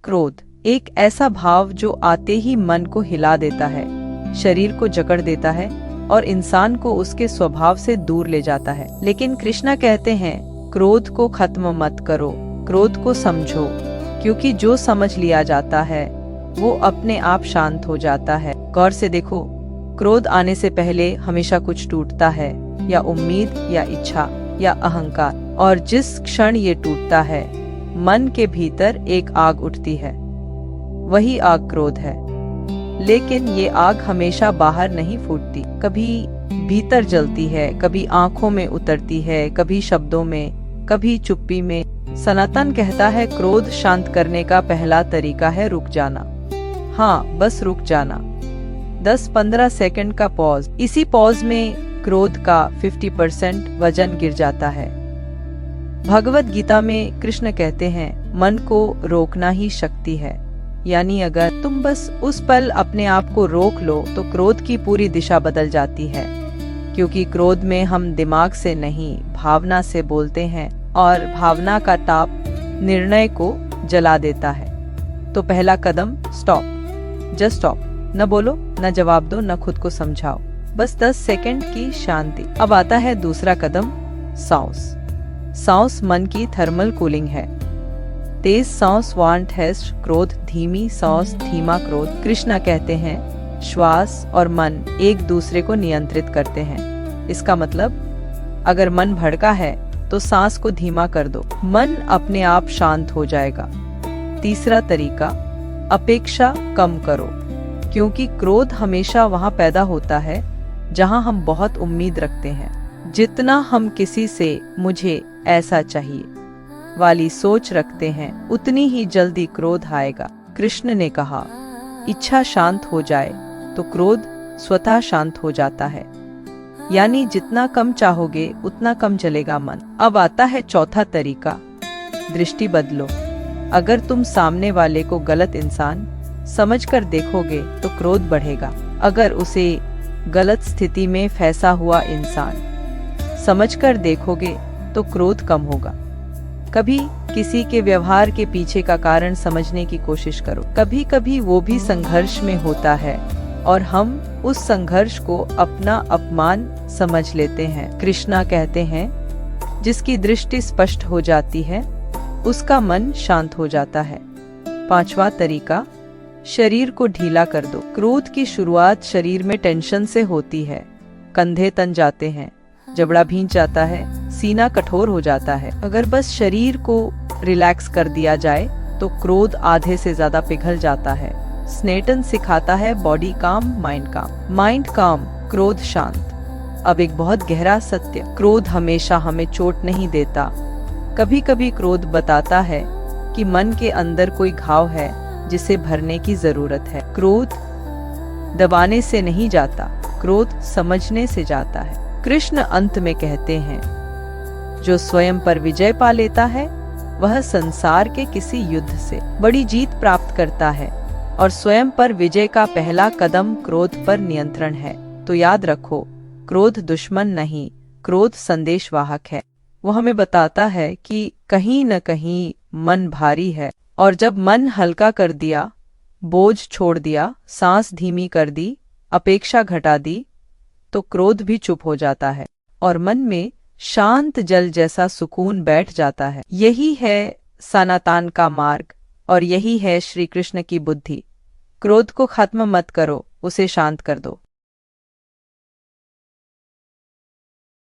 क्रोध एक ऐसा भाव जो आते ही मन को हिला देता है, शरीर को जकड़ देता है और इंसान को उसके स्वभाव से दूर ले जाता है। लेकिन कृष्णा कहते हैं, क्रोध को खत्म मत करो, क्रोध को समझो, क्योंकि जो समझ लिया जाता है वो अपने आप शांत हो जाता है। गौर से देखो, क्रोध आने से पहले हमेशा कुछ टूटता है, या उम्मीद या इच्छा या अहंकार, और जिस क्षण ये टूटता है मन के भीतर एक आग उठती है, वही आग क्रोध है। लेकिन ये आग हमेशा बाहर नहीं फूटती, कभी भीतर जलती है, कभी आंखों में उतरती है, कभी शब्दों में, कभी चुप्पी में। सनातन कहता है, क्रोध शांत करने का पहला तरीका है रुक जाना। हाँ, बस रुक जाना, 10-15 सेकंड का पॉज। इसी पॉज में क्रोध का 50% वजन गिर जाता है। भगवत गीता में कृष्ण कहते हैं, मन को रोकना ही शक्ति है। यानी अगर तुम बस उस पल अपने आप को रोक लो तो क्रोध की पूरी दिशा बदल जाती है। क्योंकि क्रोध में हम दिमाग से नहीं, भावना से बोलते हैं, और भावना का ताप निर्णय को जला देता है। तो पहला कदम स्टॉप, जस्ट स्टॉप। न बोलो, न जवाब दो, न खुद को समझाओ, बस 10 सेकंड की शांति। अब आता है दूसरा कदम, सांस। सांस मन की थर्मल कूलिंग है। तेज सांस वांट है क्रोध, धीमी सांस धीमा क्रोध। कृष्णा कहते हैं, श्वास और मन एक दूसरे को नियंत्रित करते हैं। इसका मतलब अगर मन भड़का है तो सांस को धीमा कर दो, मन अपने आप शांत हो जाएगा। तीसरा तरीका, अपेक्षा कम करो। क्योंकि क्रोध हमेशा वहां पैदा होता है जहां हम बहुत उम्मीद रखते हैं। जितना हम किसी से मुझे ऐसा चाहिए वाली सोच रखते हैं, उतनी ही जल्दी क्रोध आएगा। कृष्ण ने कहा, इच्छा शांत हो जाए तो क्रोध स्वतः शांत हो जाता है। यानी जितना कम चाहोगे उतना कम चलेगा मन। अब आता है चौथा तरीका, दृष्टि बदलो। अगर तुम सामने वाले को गलत इंसान समझकर देखोगे तो क्रोध बढ़ेगा। अगर उसे गलत स्थिति में फंसा हुआ इंसान समझकर देखोगे तो क्रोध कम होगा। कभी किसी के व्यवहार के पीछे का कारण समझने की कोशिश करो। कभी कभी वो भी संघर्ष में होता है और हम उस संघर्ष को अपना अपमान समझ लेते हैं। कृष्णा कहते हैं, जिसकी दृष्टि स्पष्ट हो जाती है उसका मन शांत हो जाता है। पांचवा तरीका, शरीर को ढीला कर दो। क्रोध की शुरुआत शरीर में टेंशन से होती है। कंधे तन जाते हैं, जबड़ा भींच जाता है, सीना कठोर हो जाता है। अगर बस शरीर को रिलैक्स कर दिया जाए तो क्रोध आधे से ज्यादा पिघल जाता है। स्नेटन सिखाता है, बॉडी काम, माइंड काम। माइंड काम, क्रोध शांत। अब एक बहुत गहरा सत्य, क्रोध हमेशा हमें चोट नहीं देता। कभी कभी क्रोध बताता है कि मन के अंदर कोई घाव है जिसे भरने की जरूरत है। क्रोध दबाने से नहीं जाता, क्रोध समझने से जाता है। कृष्ण अंत में कहते हैं, जो स्वयं पर विजय पा लेता है वह संसार के किसी युद्ध से बड़ी जीत प्राप्त करता है। और स्वयं पर विजय का पहला कदम क्रोध पर नियंत्रण है। तो याद रखो, क्रोध दुश्मन नहीं, क्रोध संदेशवाहक है। वो हमें बताता है कि कहीं न कहीं मन भारी है, और जब मन हल्का कर दिया, बोझ छोड़ दिया, सांस धीमी कर दी, अपेक्षा घटा दी, तो क्रोध भी चुप हो जाता है और मन में शांत जल जैसा सुकून बैठ जाता है। यही है सनातन का मार्ग और यही है श्री कृष्ण की बुद्धि। क्रोध को खत्म मत करो, उसे शांत कर दो।